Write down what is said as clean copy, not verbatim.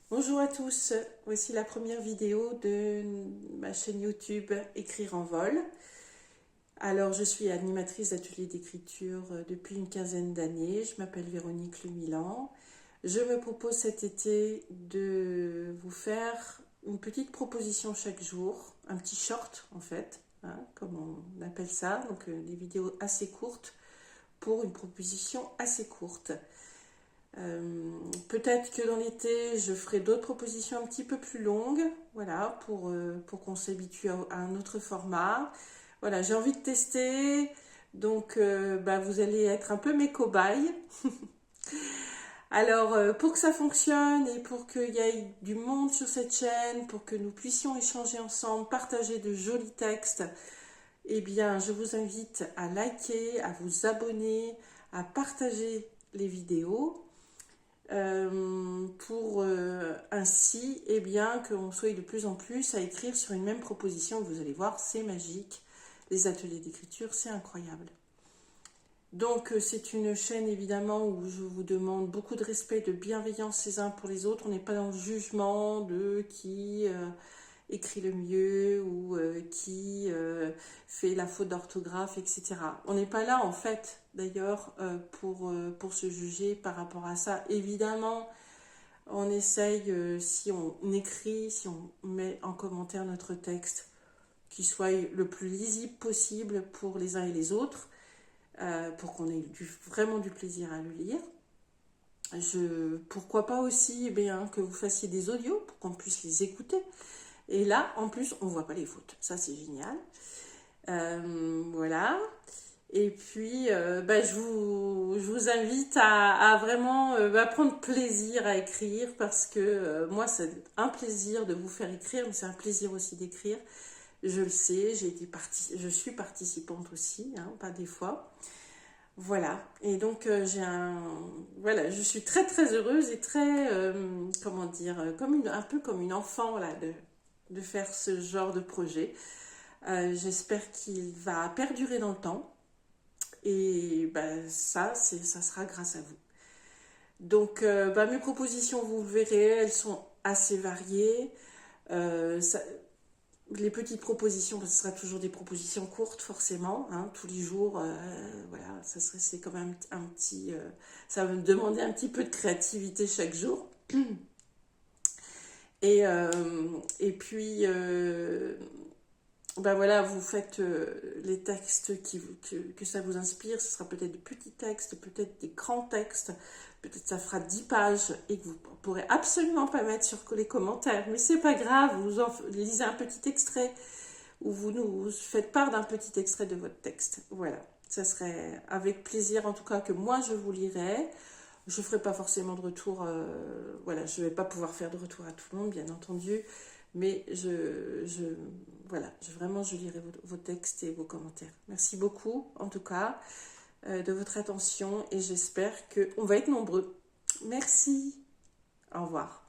Bonjour à tous, voici la première vidéo de ma chaîne YouTube Écrire en vol. Alors je suis animatrice d'ateliers d'écriture depuis une quinzaine d'années, je m'appelle Véronique Lemilan. Je me propose cet été de vous faire une petite proposition chaque jour, un petit short en fait, hein, comme on appelle ça, donc des vidéos assez courtes pour une proposition assez courte. Peut-être que dans l'été, je ferai d'autres propositions un petit peu plus longues, voilà, pour qu'on s'habitue à un autre format. Voilà, j'ai envie de tester, donc vous allez être un peu mes cobayes. Alors, pour que ça fonctionne et pour qu'il y ait du monde sur cette chaîne, pour que nous puissions échanger ensemble, partager de jolis textes, eh bien, je vous invite à liker, à vous abonner, à partager les vidéos pour ainsi eh bien qu'on soit de plus en plus à écrire sur une même proposition. Vous allez voir, c'est magique. Les ateliers d'écriture, c'est incroyable. Donc c'est une chaîne évidemment où je vous demande beaucoup de respect, de bienveillance les uns pour les autres. On n'est pas dans le jugement de qui écrit le mieux ou qui fait la faute d'orthographe, etc. On n'est pas là en fait d'ailleurs pour se juger par rapport à ça. Évidemment, on essaye, si on écrit, si on met en commentaire notre texte, qu'il soit le plus lisible possible pour les uns et les autres, pour qu'on ait vraiment du plaisir à le lire. Pourquoi pas aussi que vous fassiez des audios pour qu'on puisse les écouter. Et là, en plus, on ne voit pas les fautes. Ça, c'est génial. Voilà. Et puis, je vous invite à vraiment prendre plaisir à écrire parce que moi, c'est un plaisir de vous faire écrire, mais c'est un plaisir aussi d'écrire. Je le sais, je suis participante aussi, hein, pas des fois. Voilà. Et donc, voilà, je suis très très heureuse et très, comment dire, un peu comme une enfant là, de faire ce genre de projet. J'espère qu'il va perdurer dans le temps. Et ça sera grâce à vous. Donc, mes propositions, vous le verrez, elles sont assez variées. Ça, les petites propositions, ce sera toujours des propositions courtes, forcément, hein, tous les jours. Voilà, c'est quand même un petit. Ça va me demander un petit peu de créativité chaque jour. Et, et puis, voilà, vous faites les textes que ça vous inspire. Ce sera peut-être des petits textes, peut-être des grands textes. Peut-être ça fera 10 pages et que vous ne pourrez absolument pas mettre sur les commentaires. Mais c'est pas grave, vous en lisez un petit extrait ou vous nous faites part d'un petit extrait de votre texte. Voilà, ça serait avec plaisir en tout cas que moi je vous lirai. Je ne ferai pas forcément de retour, voilà, je ne vais pas pouvoir faire de retour à tout le monde, bien entendu, mais voilà, vraiment, je lirai vos textes et vos commentaires. Merci beaucoup, en tout cas, de votre attention et j'espère qu'on va être nombreux. Merci, au revoir.